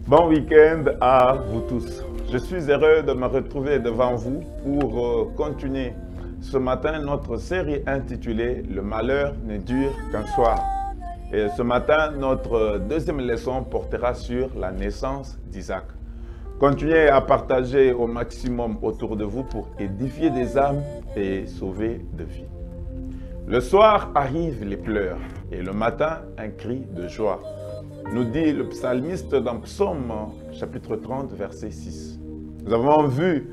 Bon week-end à vous tous. Je suis heureux de me retrouver devant vous pour continuer ce matin notre série intitulée « Le malheur ne dure qu'un soir ». Et ce matin, notre deuxième leçon portera sur la naissance d'Isaac. Continuez à partager au maximum autour de vous pour édifier des âmes et sauver des vies. Le soir arrivent les pleurs et le matin un cri de joie, nous dit le psalmiste dans Psaume chapitre 30 verset 6. Nous avons vu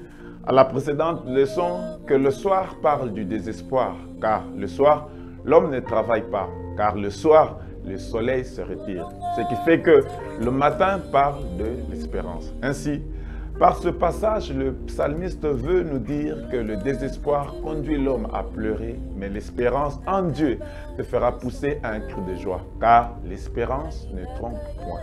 à la précédente leçon que le soir parle du désespoir, car le soir l'homme ne travaille pas, car le soir le soleil se retire. Ce qui fait que le matin parle de l'espérance. Ainsi, par ce passage, le psalmiste veut nous dire que le désespoir conduit l'homme à pleurer, mais l'espérance en Dieu te fera pousser un cri de joie, car l'espérance ne trompe point.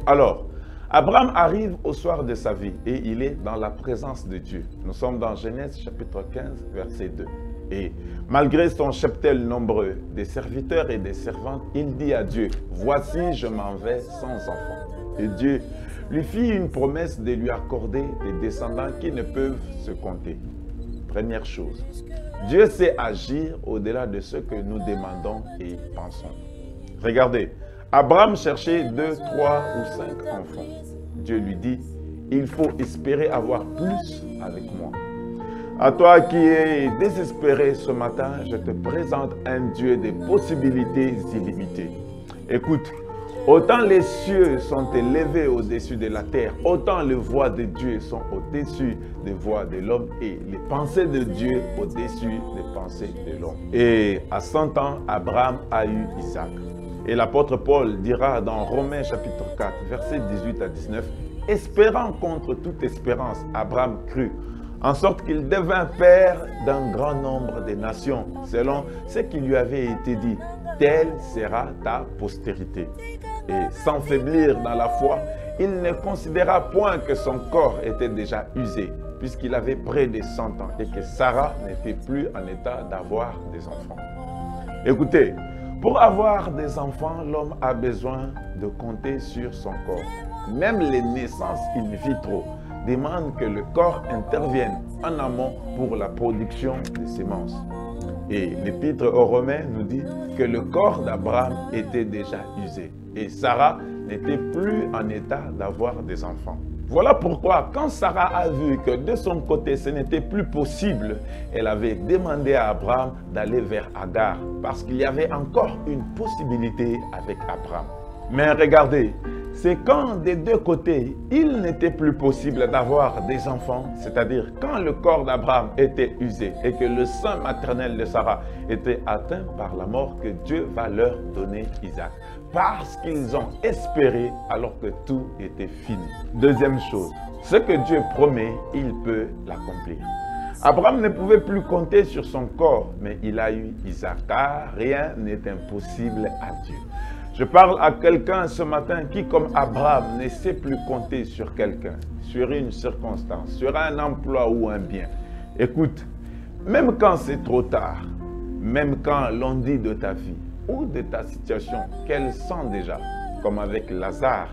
Alors, Abraham arrive au soir de sa vie et il est dans la présence de Dieu. Nous sommes dans Genèse chapitre 15, verset 2. Et malgré son cheptel nombreux, des serviteurs et des servantes, il dit à Dieu, « Voici, je m'en vais sans enfant. » Et Dieu lui fit une promesse de lui accorder des descendants qui ne peuvent se compter. Première chose, Dieu sait agir au-delà de ce que nous demandons et pensons. Regardez, Abraham cherchait 2, 3 ou 5 enfants. Dieu lui dit, il faut espérer avoir plus avec moi. À toi qui es désespéré ce matin, je te présente un Dieu des possibilités illimitées. Écoute, autant les cieux sont élevés au-dessus de la terre, autant les voies de Dieu sont au-dessus des voies de l'homme et les pensées de Dieu au-dessus des pensées de l'homme. Et à 100 ans, Abraham a eu Isaac. Et l'apôtre Paul dira dans Romains chapitre 4, versets 18 à 19, « Espérant contre toute espérance, Abraham crut, en sorte qu'il devint père d'un grand nombre de nations, selon ce qui lui avait été dit, telle sera ta postérité. » Et sans faiblir dans la foi, il ne considéra point que son corps était déjà usé, puisqu'il avait près de 100 ans et que Sarah n'était plus en état d'avoir des enfants. Écoutez, pour avoir des enfants, l'homme a besoin de compter sur son corps. Même les naissances in vitro demandent que le corps intervienne en amont pour la production des semences. Et l'épître aux Romains nous dit que le corps d'Abraham était déjà usé et Sarah n'était plus en état d'avoir des enfants. Voilà pourquoi quand Sarah a vu que de son côté ce n'était plus possible, elle avait demandé à Abraham d'aller vers Agar parce qu'il y avait encore une possibilité avec Abraham. Mais regardez, c'est quand des deux côtés, il n'était plus possible d'avoir des enfants, c'est-à-dire quand le corps d'Abraham était usé et que le sein maternel de Sarah était atteint par la mort, que Dieu va leur donner Isaac. Parce qu'ils ont espéré alors que tout était fini. Deuxième chose, ce que Dieu promet, il peut l'accomplir. Abraham ne pouvait plus compter sur son corps, mais il a eu Isaac, car rien n'est impossible à Dieu. Je parle à quelqu'un ce matin qui, comme Abraham, ne sait plus compter sur quelqu'un, sur une circonstance, sur un emploi ou un bien. Écoute, même quand c'est trop tard, même quand l'on dit de ta vie ou de ta situation qu'elle sent déjà, comme avec Lazare,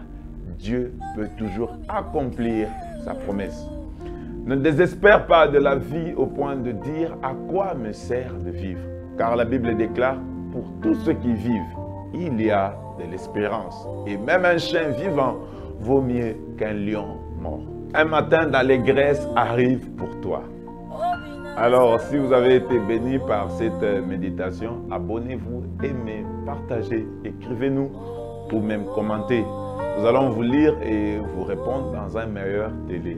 Dieu peut toujours accomplir sa promesse. Ne désespère pas de la vie au point de dire à quoi me sert de vivre. Car la Bible déclare, pour tous ceux qui vivent, il y a de l'espérance. Et même un chien vivant vaut mieux qu'un lion mort. Un matin d'allégresse arrive pour toi. Alors, si vous avez été béni par cette méditation, abonnez-vous, aimez, partagez, écrivez-nous ou même commentez. Nous allons vous lire et vous répondre dans un meilleur délai.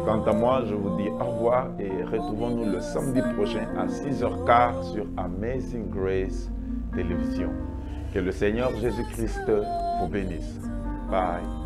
Quant à moi, je vous dis au revoir et retrouvons-nous le samedi prochain à 6h15 sur Amazing Grace Télévision. Que le Seigneur Jésus-Christ vous bénisse. Bye.